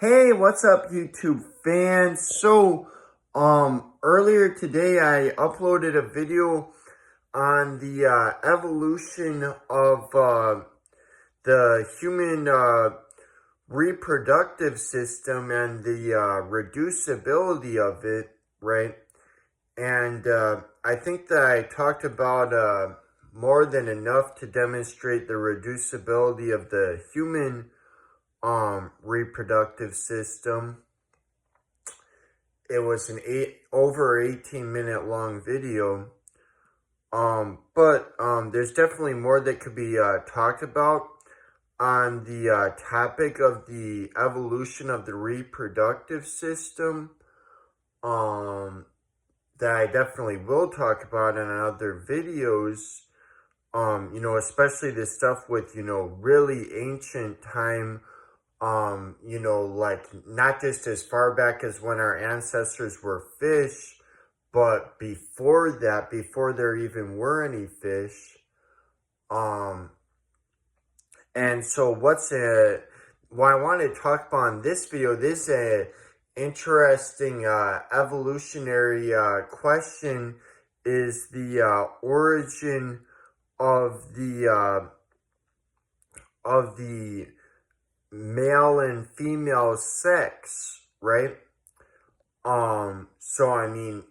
Hey, what's up, YouTube fans? Earlier today I uploaded a video on the evolution of the human reproductive system and the reducibility of it, right? And I think that I talked about more than enough to demonstrate the reducibility of the human reproductive system. It was an over 18-minute long video. But there's definitely more that could be talked about on the topic of the evolution of the reproductive system. That I definitely will talk about in other videos. Especially this stuff with, really ancient time. Like not just as far back as when our ancestors were fish, but before that, before there even were any fish. And so what I wanted to talk about in this video, this interesting evolutionary question is the origin of the male and female sex, right? So I mean,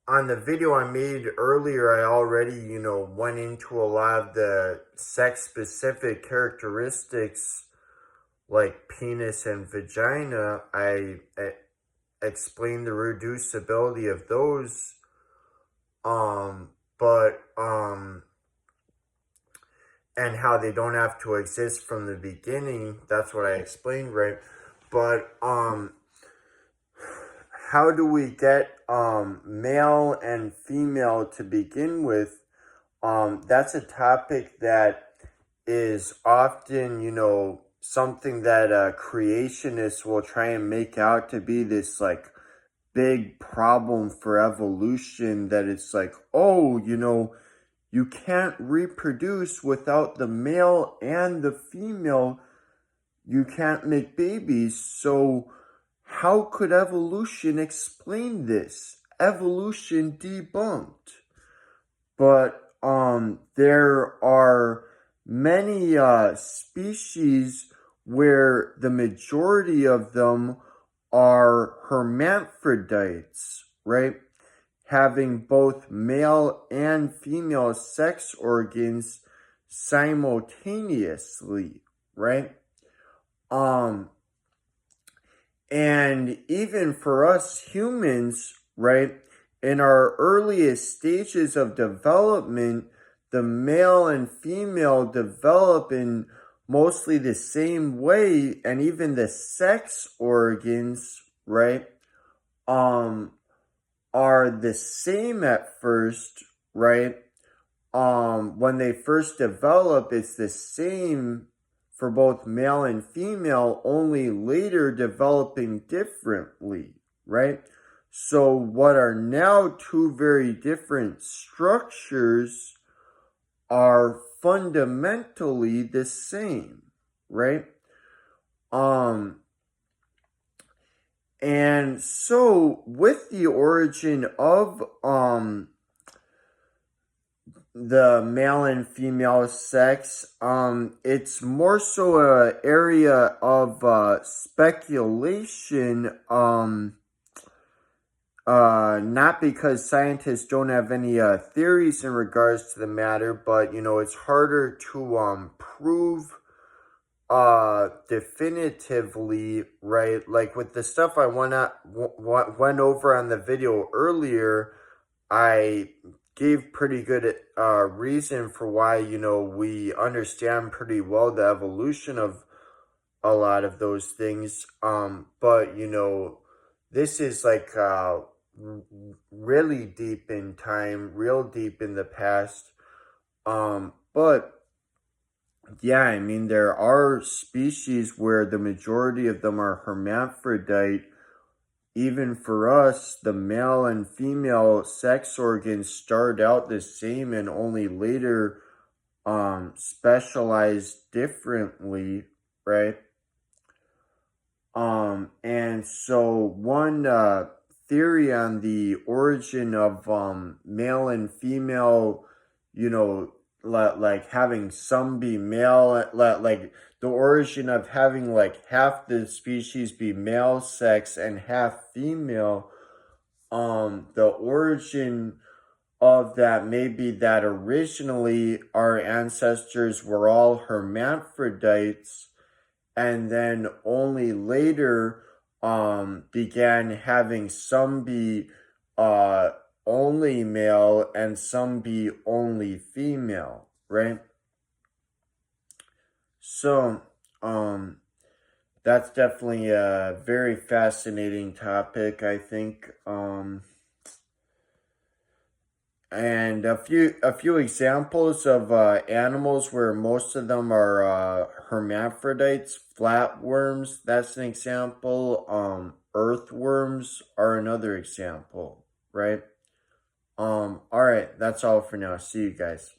on the video I made earlier, I already, went into a lot of the sex-specific characteristics like penis and vagina. I explained the reducibility of those, and how they don't have to exist from the beginning. That's what I explained, right? But how do we get male and female to begin with? That's a topic that is often, something that creationists will try and make out to be this like big problem for evolution, that it's like, oh, you can't reproduce without the male and the female. You can't make babies. So how could evolution explain this? Evolution debunked. But there are many species where the majority of them are hermaphrodites, right? Having both male and female sex organs simultaneously, right? And even for us humans, right, in our earliest stages of development, the male and female develop in mostly the same way, and even the sex organs, right, are the same at first, right? When they first develop, it's the same for both male and female, only later developing differently, right? So what are now two very different structures are fundamentally the same, right? And so with the origin of the male and female sex, it's more so a area of speculation, not because scientists don't have any theories in regards to the matter, but it's harder to prove definitively, right? Like with the stuff I went over on the video earlier, I gave pretty good reason for why, we understand pretty well the evolution of a lot of those things. But, this is like really deep in time, real deep in the past. But yeah, I mean, there are species where the majority of them are hermaphrodite. Even for us, the male and female sex organs start out the same and only later specialize differently, right? And so one theory on the origin of male and female, you know, like having some be male, like the origin of having like half the species be male sex and half female. The origin of that may be that originally our ancestors were all hermaphrodites, and then only later began having some be uh only male and some be only female, right? So that's definitely a very fascinating topic, I think. And a few examples of animals where most of them are hermaphrodites. Flatworms, that's an example. Earthworms are another example, right? All right, that's all for now. See you guys.